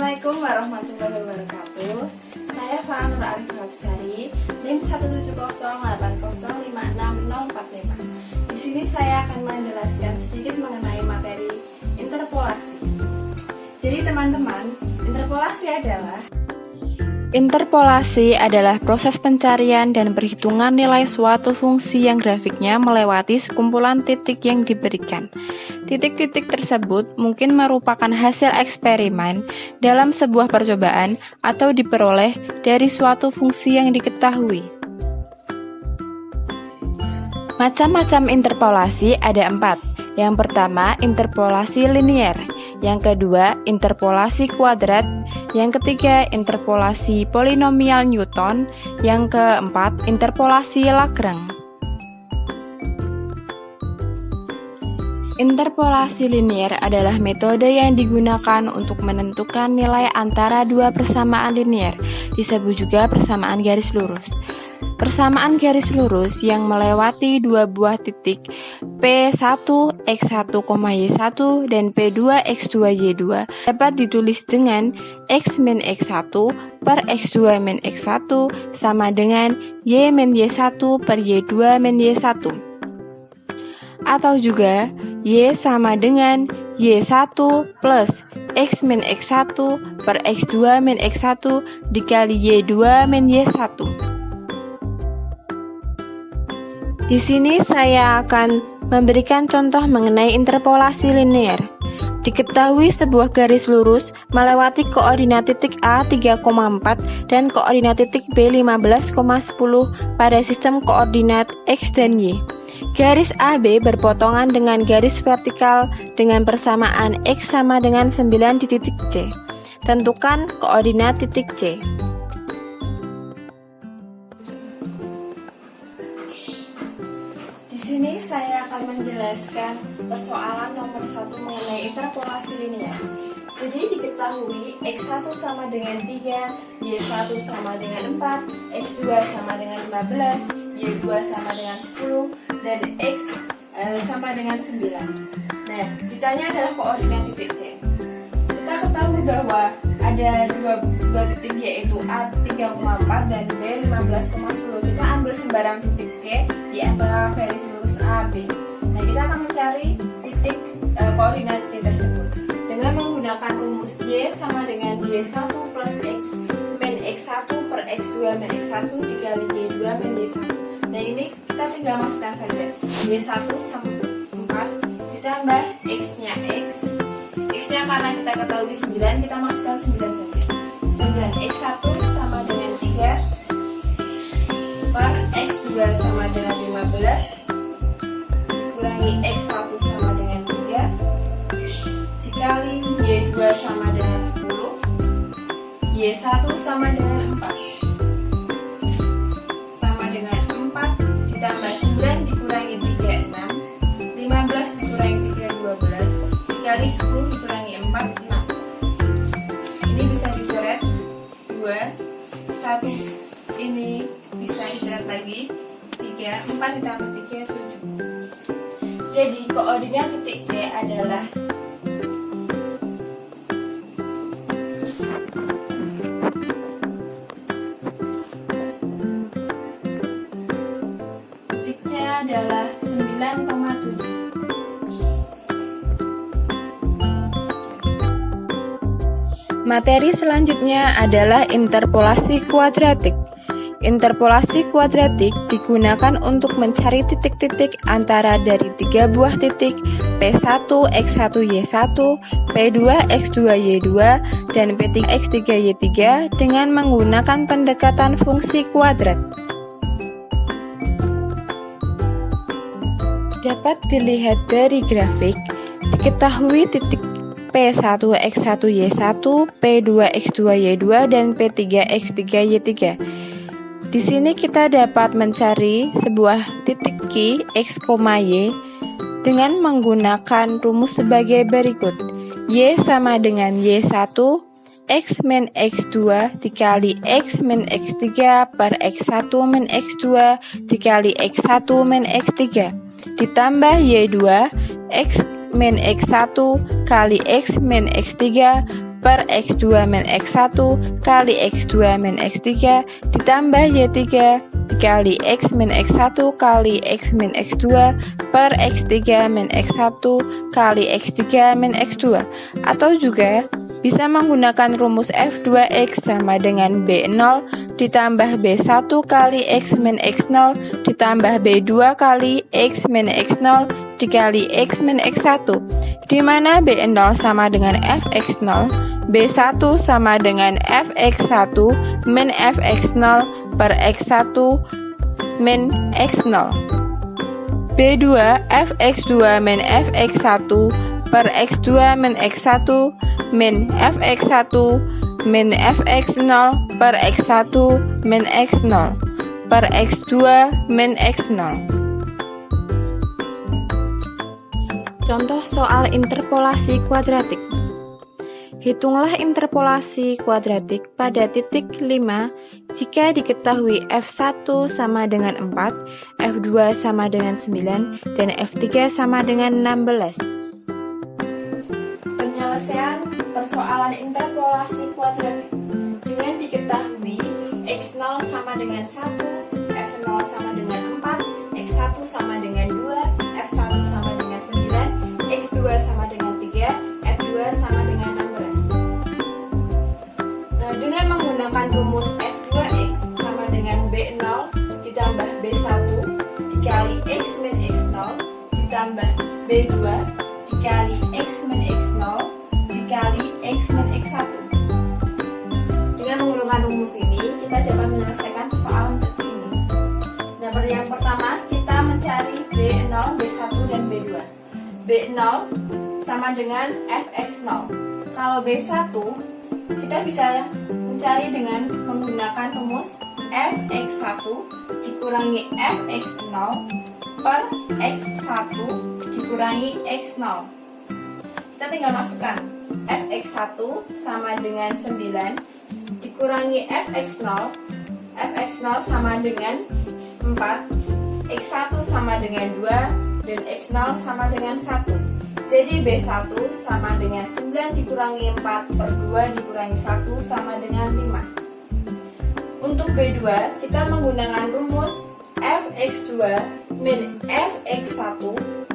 Assalamualaikum warahmatullahi wabarakatuh. Saya Farah Nur Arif Habsari, NIM 17080505645. Di sini saya akan menjelaskan sedikit mengenai materi interpolasi. Jadi teman-teman, interpolasi adalah proses pencarian dan perhitungan nilai suatu fungsi yang grafiknya melewati sekumpulan titik yang diberikan. Titik-titik tersebut mungkin merupakan hasil eksperimen dalam sebuah percobaan atau diperoleh dari suatu fungsi yang diketahui. Macam-macam interpolasi ada 4. Yang pertama, interpolasi linier. Yang kedua, interpolasi kuadrat. Yang ketiga, interpolasi polinomial Newton. Yang keempat, interpolasi Lagrange. Interpolasi linier adalah metode yang digunakan untuk menentukan nilai antara dua persamaan linier, disebut juga persamaan garis lurus. Persamaan garis lurus yang melewati dua buah titik P1, X1, Y1 dan P2, X2, Y2 dapat ditulis dengan X min X1 per X2 min X1 sama dengan Y min Y1 per Y2 min Y1. Atau juga Y sama dengan Y1 plus X min X1 per X2 min X1 dikali Y2 min Y1. Di sini saya akan memberikan contoh mengenai interpolasi linier. Diketahui sebuah garis lurus melewati koordinat titik A 3,4 dan koordinat titik B 15,10 pada sistem koordinat X dan Y. Garis AB berpotongan dengan garis vertikal dengan persamaan X sama dengan 9 di titik C. Tentukan koordinat titik C. Di sini saya akan menjelaskan persoalan nomor 1 mengenai interpolasi linier. Jadi diketahui X1 sama dengan 3, Y1 sama dengan 4, X2 sama dengan 15, Y2 sama dengan 10, dan X sama dengan 9. Nah, ditanya adalah koordinat titik C. Kita ketahui bahwa ada dua titik yaitu A 3,4 dan B 15,10. Kita ambil sembarang titik C di antara garis lurus AB. Nah, kita akan mencari titik koordinat C tersebut dengan menggunakan rumus Y sama dengan Y1 plus X min X1 per X2 min X1 dikali Y2 min Y1. Nah, ini kita tinggal masukkan saja Y1 sama 4 ditambah X-nya X-nya karena kita ketahui 9, kita masukkan 9 saja. 9X1 sama dengan 3 per X2 sama dengan 15 dikurangi X1 sama dengan 3 dikali Y2 sama dengan 10, Y1 sama dengan 4 sama dengan 4 ditambah 9 dikurangi 3, 6, 15 dikurangi 3, 12 dikali 10 dikurangi 4, 6. Ini bisa dicoret 2, 1 ini bisa dicoret lagi 3, 4 ditambah 3, 7. Jadi koordinat titik C adalah titik C adalah 9,7. Materi selanjutnya adalah interpolasi kuadratik. Interpolasi kuadratik digunakan untuk mencari titik-titik antara dari tiga buah titik P1, X1, Y1, P2, X2, Y2, dan P3, X3, Y3 dengan menggunakan pendekatan fungsi kuadrat. Dapat dilihat dari grafik, diketahui titik P1, X1, Y1, P2, X2, Y2, dan P3, X3, Y3. Di sini kita dapat mencari sebuah titik Q, X, Y dengan menggunakan rumus sebagai berikut. Y sama dengan Y1, X min X2 dikali X min X3 per X1 min X2 dikali X1 min X3 ditambah Y2, X min X1 kali X min X3 per X2 min X1 kali X2 min X3 ditambah Y3 dikali X min X1 kali X min X2 per X3 min X1 kali X3 min X2. Atau juga bisa menggunakan rumus F2X sama dengan B0 ditambah B1 kali X min X0 ditambah B2 kali X min X0 dikali X min X1, di mana B0 sama dengan Fx0, B1 sama dengan Fx1 min Fx0 per X1 min X0, B2 Fx2 min Fx1 per X2 min X1 min Fx1 min Fx0 per X1 min X0 per X2 min X0. Contoh soal interpolasi kuadratik. Hitunglah interpolasi kuadratik pada titik 5 jika diketahui F1 sama dengan 4, F2 sama dengan 9, dan F3 sama dengan 16. Penyelesaian persoalan interpolasi kuadratik dengan diketahui X0 sama dengan 1, F0 sama dengan 4, X1 sama dengan 2, F1 sama dengan 9, X2 sama dengan 3, F2 sama dengan 16. Nah, dengan menggunakan rumus F2X sama dengan B0 ditambah B1 dikali X min X0 ditambah B2 dikali X min X0 dikali X min X1. Dengan menggunakan rumus ini, kita dapat menyelesaikan persoalan seperti ini. Nah, yang pertama kita mencari B0, B1, dan B2. B0 sama dengan Fx0. Kalau B1 kita bisa mencari dengan menggunakan rumus Fx1 dikurangi Fx0 per X1 dikurangi X0. Kita tinggal masukkan Fx1 sama dengan 9 dikurangi Fx0. Fx0 sama dengan 4, X1 sama dengan 2, dan X0 sama dengan 1. Jadi B1 sama dengan 9 dikurangi 4 per 2 dikurangi 1 sama dengan 5. Untuk B2 kita menggunakan rumus Fx2 min Fx1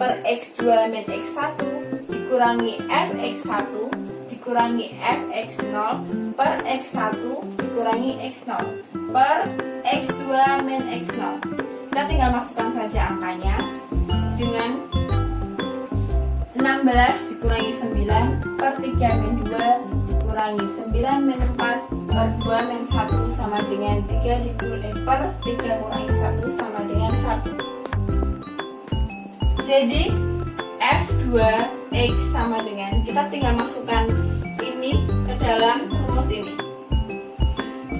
per X2 min X1 dikurangi Fx1 dikurangi Fx0 per X1 dikurangi X0 per X2 min X0. Kita tinggal masukkan saja angkanya dengan 16 dikurangi 9 per 3 min 2 dikurangi 9 min 4 per 2 min 1 sama dengan 3 per 3 kurangi 1 sama dengan 1. Jadi F2X sama dengan, kita tinggal masukkan ini ke dalam rumus ini.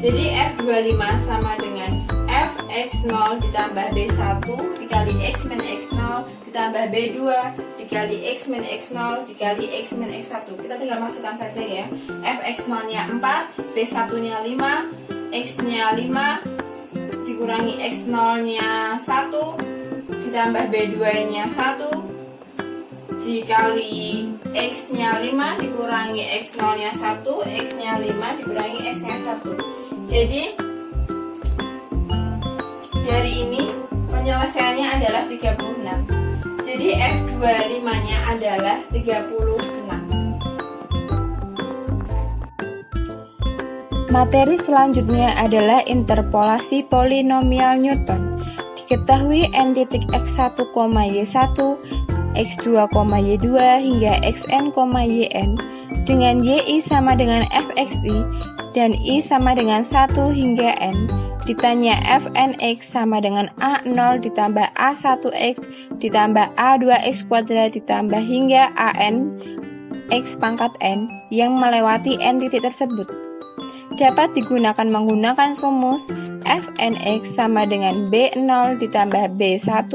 Jadi F25 sama dengan Fx0 ditambah B1 dikali X min X0 ditambah B2 dikali X min X0 dikali X min X1. Kita tinggal masukkan saja ya. Fx0 nya 4, B1 nya 5, X nya 5 dikurangi X0 nya 1 ditambah B2 nya 1 dikali X nya 5 dikurangi X0 nya 1, X nya 5 dikurangi X nya 1. Jadi dari ini penyelesaiannya adalah 36. Jadi F25 nya adalah 36. Materi selanjutnya adalah interpolasi polinomial Newton. Diketahui n titik x1, y1, x2, y2 hingga xn, yn dengan yi sama dengan fxi dan i sama dengan 1 hingga n. Ditanya fnx sama dengan a0 ditambah a1x ditambah a2x kuadrat ditambah hingga an x pangkat n yang melewati n titik tersebut. Dapat digunakan menggunakan rumus fnx sama dengan b0 ditambah b1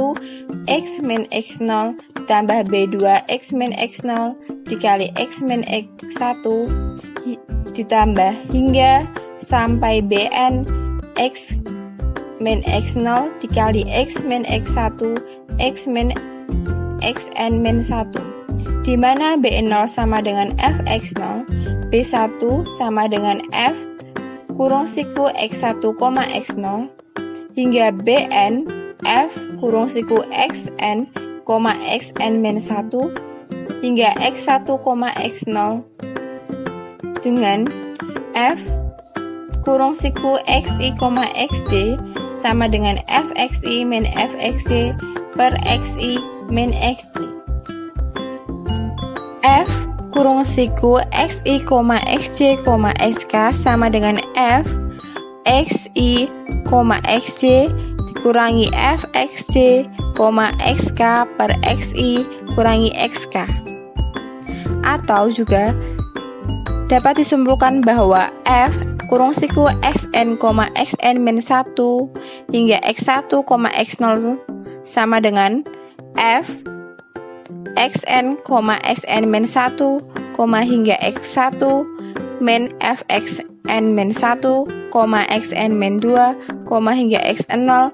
x min x0 ditambah b2 x min x0 dikali x min x1 ditambah hingga sampai bn x min x0 dikali x min x1 x min fxn-1, di mana B0 sama dengan fx0, B1 sama dengan f kurung siku x1, x0, hingga Bn f kurung siku xn, xn-1, hingga x1, x0 dengan f kurung siku xi, xj sama dengan fxi min fxj per xi min xj. F kurung siku xi, xj, sk sama dengan f xi, xj dikurangi fxj, xk per xi kurangi xk. Atau juga dapat disimpulkan bahwa f kurung siku xn, xn-1 hingga x1, x0 sama dengan f xn, xn-1, hingga x1 min fxn-1, xn-2, hingga x0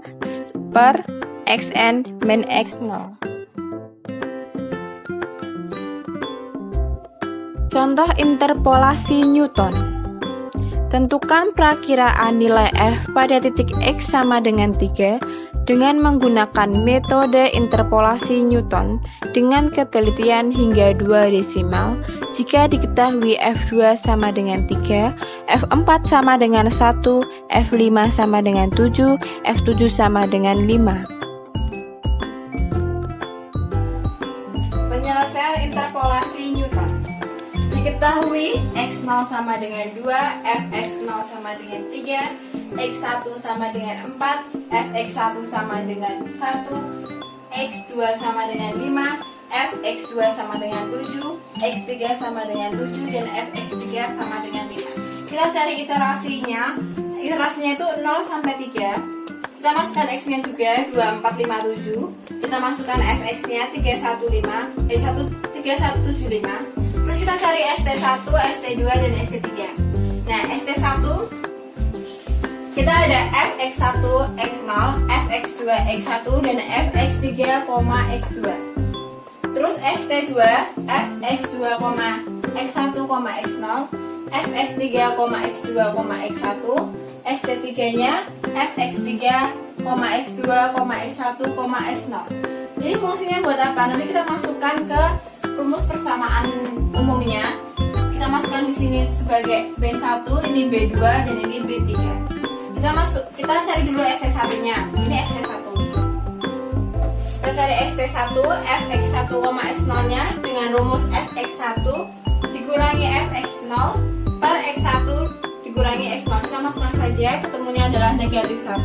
per xn min x0. Contoh interpolasi Newton. Tentukan perakiraan nilai f pada titik x sama dengan 3 dengan menggunakan metode interpolasi Newton dengan ketelitian hingga 2 desimal jika diketahui f2 sama dengan 3, f4 sama dengan 1, f5 sama dengan 7, f7 sama dengan 5. Penyelesaian interpolasi Newton. Diketahui x0 sama dengan 2, fx0 sama dengan 3, x1 sama dengan 4, fx1 sama dengan 1, x2 sama dengan 5, fx2 sama dengan 7, x3 sama dengan 7, dan fx3 sama dengan 5. Kita cari iterasinya. Iterasinya itu 0 sampai 3. Kita masukkan x-nya juga 2, 4, 5, 7. Kita masukkan fx-nya 3, 1, 5, 3, 1, 7, 5. Terus kita cari ST1, ST2, dan ST3. Nah, ST1 kita ada fx1, x0, fx2, x1, dan fx3, x2. Terus ST2, fx2, x1, x0, fx3, x2, x1. ST3-nya fx3, x2, x1, x0. Jadi fungsinya buat apa? Nanti kita masukkan ke rumus persamaan umumnya. Kita masukkan di sini sebagai B1, ini B2, dan ini B3. Kita cari dulu ST1-nya. Ini ST1. Kita cari ST1, fx1, x0-nya dengan rumus fx1 dikurangi fx0 per x1 dikurangi x0. Kita masukkan saja, ketemunya adalah negatif 1.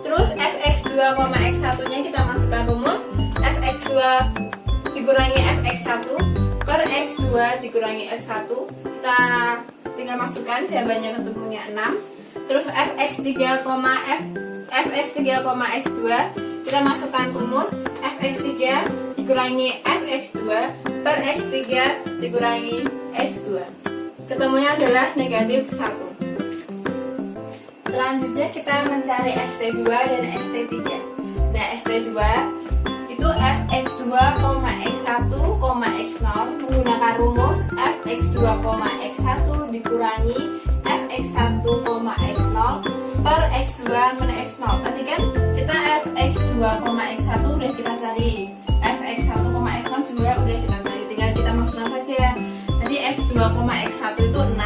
Terus fx2, x1-nya kita masukkan rumus fx2 dikurangi fx1 per x2 dikurangi x1. Kita tinggal masukkan, jawabannya ketemunya 6. Terus fx3, x2 kita masukkan rumus fx3 dikurangi fx2 per x3 dikurangi x2. Ketemunya adalah negatif 1. Selanjutnya kita mencari st2 dan st3. Nah, st2 itu fx2, x1, x0 menggunakan rumus fx2, x1 dikurangi fx1, x0 per x2 min x0. Tadi kan kita fx2, x1 udah kita cari, fx1, x0 juga udah kita cari, tinggal kita masukkan saja. Tadi f2, x1 itu 6,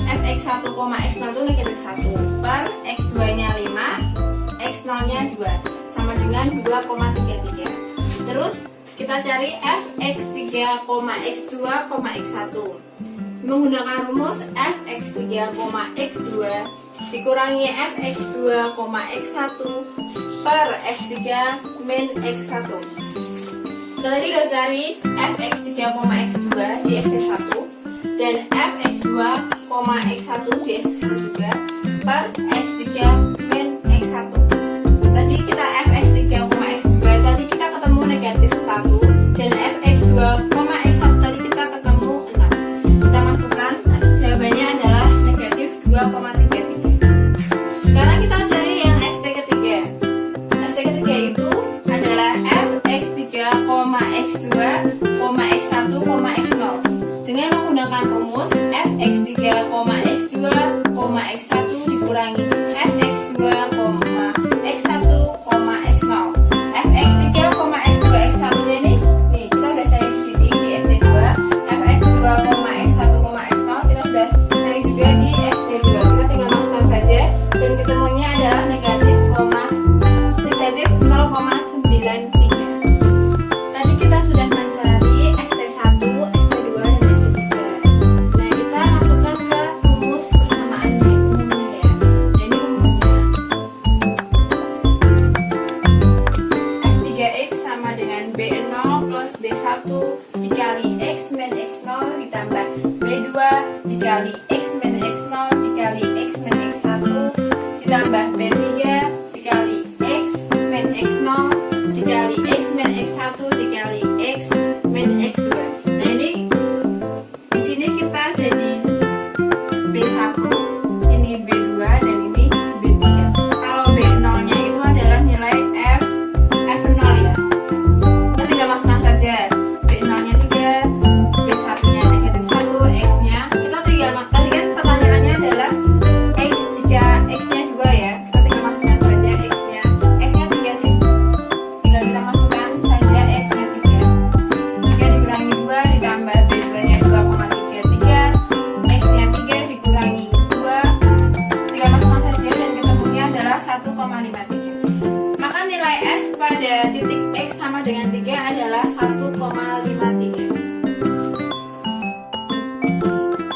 fx1, x0 itu negatif 1 per x2 nya 5, x0 nya 2 sama dengan 2,33. Terus kita cari fx3, x2, x1 menggunakan rumus fx3, x2 dikurangi fx2, x1 per x3 min x1. Kita tadi udah cari fx3, x2 di st1 dan fx2, x1 di st1 juga per x3 min x1. Tadi kita fx3, x2 tadi kita ketemu negatif 1 dan fx2, x1 tadi kita ketemu 6. Kita masukkan, jawabannya adalah negatif 2,33. Sekarang kita cari yang st ketiga. St ketiga itu adalah fx3, x dengan rumus fx3, x2, x1 dikurangi fx2, x1, x0. fx3, x2, x1 ini nih kita udah cari di sini di ST2. fx2, x1, x0 kita sudah cari juga di ST2. Kita tinggal masukkan saja dan ketemunya adalah negatif 0,93. Tadi kita sudah mencari ST1, ST2, dan ST3. Nah, kita masukkan ke rumus persamaan umumnya ya. Nah, ini rumusnya. F3X sama dengan B0 plus B1 dikali X min X0 ditambah B2 dikali X min X0 dikali X min X1 ditambah B3 dikali X min X0 dikali X min X1 dikali X min X2. Nah, ini di sini kita jadi B1, ini B2 dan ini B3. Kalau B0-nya itu adalah nilai F0 ya. Kita tinggal masukkan saja. B0-nya 3, B1-nya negatif 1, X-nya. Kita tinggal tadi kan pertanyaannya adalah X jika X-nya 2 ya. Kita tinggal masukkan saja X-nya. X-nya 3 nih. Tinggal kita masukkan saja X-nya 3. 3 dikurangi 2 ditambah B2-nya 2,33. X-nya 3 dikurangi 2. Tinggal masukkan saja dan ketemunya adalah 1,53. Maka nilai F pada titik X sama dengan 3 adalah 1,53.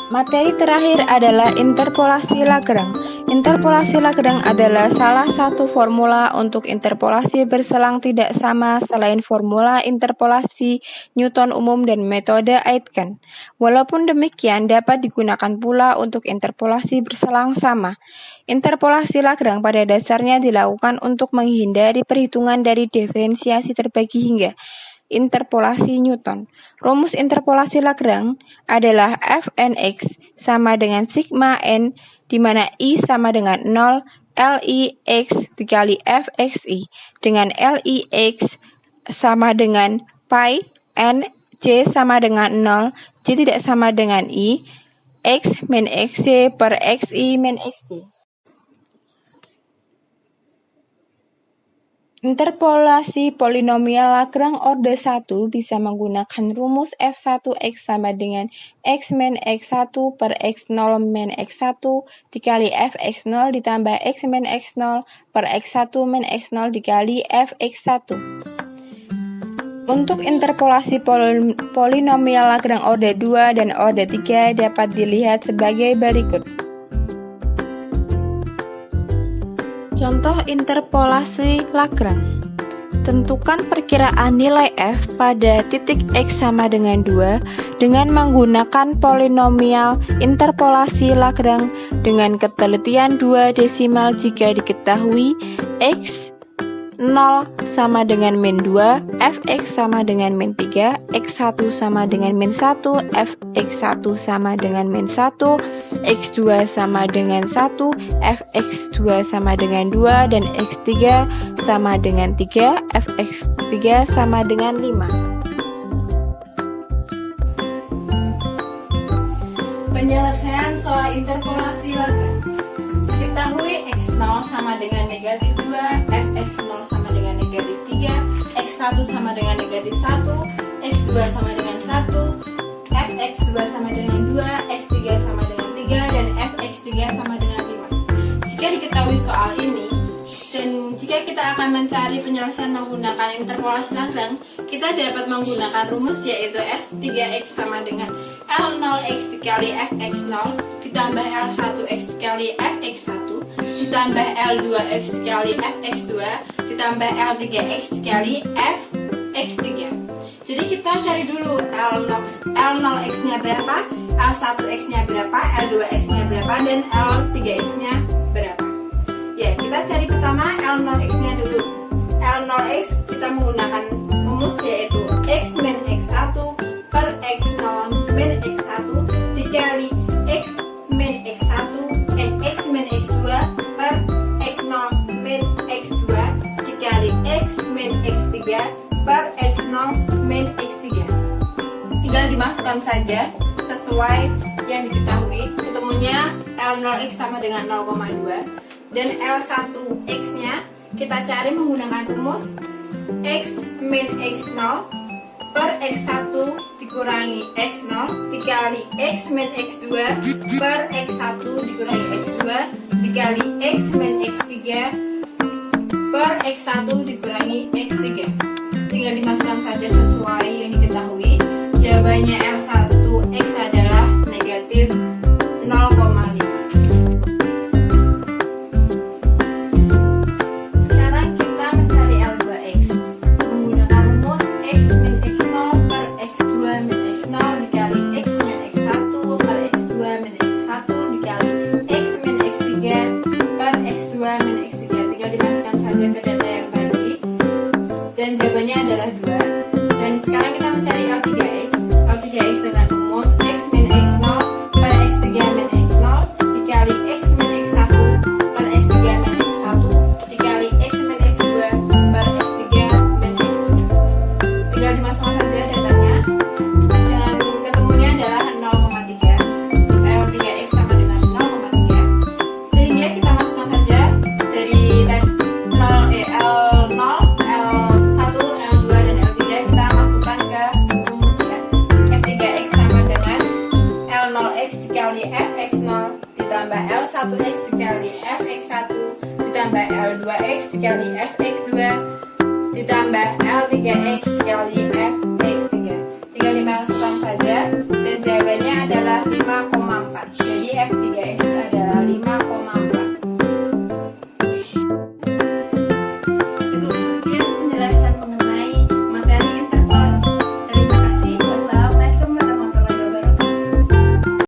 Materi terakhir adalah interpolasi Lagrange. Interpolasi Lagrange adalah salah satu formula untuk interpolasi berselang tidak sama selain formula interpolasi Newton umum dan metode Aitken. Walaupun demikian, dapat digunakan pula untuk interpolasi berselang sama. Interpolasi Lagrange pada dasarnya dilakukan untuk menghindari perhitungan dari diferensiasi terbagi hingga interpolasi Newton. Rumus interpolasi Lagrange adalah Fnx sama dengan sigma n, di mana I sama dengan 0, Lix dikali Fxi, dengan Lix sama dengan pi, n, c sama dengan 0, c tidak sama dengan I, x min xc per xi min xc. Interpolasi polinomial Lagrange orde 1 bisa menggunakan rumus F1x sama dengan x min x1 per x0 min x1 dikali fx0 ditambah x min x0 per x1 min x0 dikali fx1. Untuk interpolasi polinomial Lagrange orde 2 dan orde 3 dapat dilihat sebagai berikut. Contoh interpolasi Lagrange. Tentukan perkiraan nilai f pada titik x sama dengan 2 dengan menggunakan polinomial interpolasi Lagrange dengan ketelitian 2 desimal jika diketahui x 0 sama dengan min 2, fx sama dengan min 3, x1 sama dengan min 1, fx1 sama dengan min 1, x2 sama dengan 1, fx2 sama dengan 2, dan x3 sama dengan 3, fx3 sama dengan 5. Penyelesaian soal interpolasi Lagrange. Diketahui x0 sama dengan negatif 2, fx0 sama dengan negatif 3, x1 sama dengan negatif 1, x2 sama dengan 1, fx2 sama dengan 2, x3 sama dengan 3, dan fx3 sama dengan 5. Jika diketahui soal ini, dan jika kita akan mencari penyelesaian menggunakan interpolasi Lagrange, kita dapat menggunakan rumus yaitu f3x sama dengan L0x dikali fx0 ditambah L1x dikali fx1 ditambah L2x dikali fx2 ditambah L3x dikali fx3. Jadi kita cari dulu L0x nya berapa, L1x nya berapa, L2x nya berapa, dan L3x nya berapa. Ya, kita cari pertama L0x nya dulu. L0x kita menggunakan rumus yaitu x min x1 per x0 min x1 dikali x min x1 x min x2 per x0 min x2 dikali x min x3 per x0 min x3. Tinggal dimasukkan saja sesuai yang diketahui. Ketemunya L0x sama dengan 0,2 dan L1x nya kita cari menggunakan rumus x min x0 per x1 dikurangi x0 dikali x min x2 per x1 dikurangi x2 dikali x min x3 per x1 dikurangi x3. Tinggal dimasukkan saja sesuai yang diketahui. Jawabannya L1x adalah negatif 0,5. Sekarang kita mencari L2x menggunakan rumus x min x0 per x2 min x0 dikali x min x1 per x2 min x1 dikali x min x3 per x2 min x3. Tinggal dimasukkan saja ke data yang tadi dan jawabannya adalah 2. Dan sekarang kita mencari L3x dengan rumus x min x0 per x3 min x0 dikali x min x1 per x3 min x1 dikali x min x2 per x3 min x2. Tinggal dimasukkan saja datanya dan ketemunya adalah 0,3. L3x sama dengan 0,3 sehingga kita masukkan saja dari L0, L1, L2 dan L3 kita masukkan ke rumusnya. F3x sama dengan L0x dikali fx0 ditambah L1x dikali fx1 ditambah L2x dikali fx2 ditambah L3x dikali fx3. Tinggal dimasukkan saja dan jawabannya adalah 5,4. Jadi F3